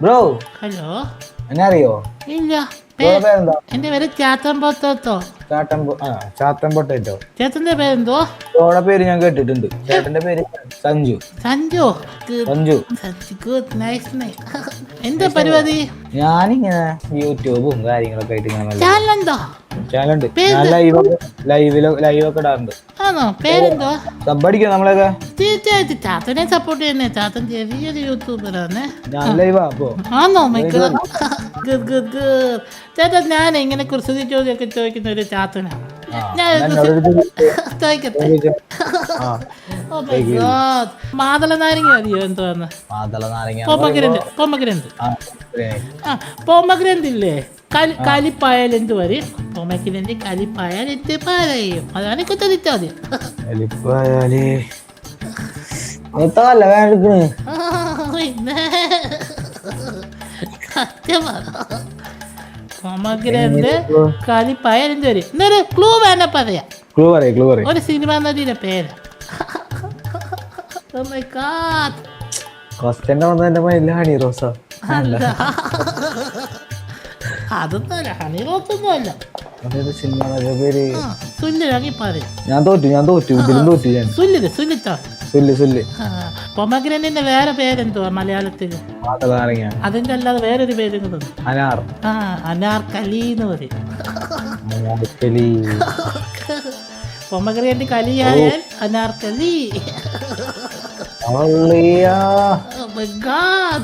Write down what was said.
Bro hello. എന്നെ അറിയോ? ഇല്ല. പേരെന്താ? എന്റെ പേര് ചാത്തൻ പൊട്ടോ. ചാത്തൻ പൊട്ടേറ്റോ. ചേട്ടന്റെ പേരെന്തോ? ബ്രോയുടെ പേര് ഞാൻ കേട്ടിട്ടുണ്ട്. ചേട്ടന്റെ പേര് Sanju. Sanju. Sanju. Good nice name. എന്താ പരിപാടി? ഞാനിങ്ങനെ യൂട്യൂബും കാര്യങ്ങളൊക്കെ ആയിട്ട് ഇങ്ങനെ ചാനലുണ്ടോ? ചാനലുണ്ട്. ഞാൻ ലൈവൊക്കെ ഇടാറുണ്ട്. ആണോ? പേരെന്തോ? സബ്ബടിക്കോ നമ്മളൊക്കെ? തീർച്ചയായിട്ടും ചാത്തനെ സപ്പോർട്ട് ചെയ്യുന്നേ. ചാത്തൻ ചെറിയൊരു യൂട്യൂബറാണ്. ഞാൻ ലൈവാ അപ്പോ. ആണോ? Good good good. ചേട്ടാ ഞാൻ ഇങ്ങനെ കുസൃതി ചോദ്യമൊക്കെ ചോദിക്കുന്ന ഒരു ചാത്തനാണ്. ഞാൻ ചോദിക്കട്ടെ? മാതള നാരങ്ങ അറിയോ എന്തോന്ന്? പോമഗ്രന്റ് ഇല്ലേ? കലിപ്പായാൽ എന്ത് പറയും? പൊമഗ്രന്റ് കലിപ്പായാൽ എന്ത് പറയും? അതാണ് കുത്തരിച്ചാൽ പൊമഗ്രന്റ് കലിപ്പായാൽ എന്ത് വരും? എന്നൊരു ക്ലൂ വേണ പറയാ. ഒരു സിനിമ നദിയുടെ പേര്. Oh my God. അതൊന്നുമല്ല, ഹണി റോസൊന്നും അല്ല. പൊമഗ്രന്റിന്റെ വേറെ പേരെന്തുവാ മലയാളത്തില്? അതിന്റെ അല്ലാതെ വേറൊരു പേര് അനാർക്കലി എന്ന് പറയും. പൊമഗ്രന്റ് കലിയായാൽ അനാർക്കലി. Oh my God.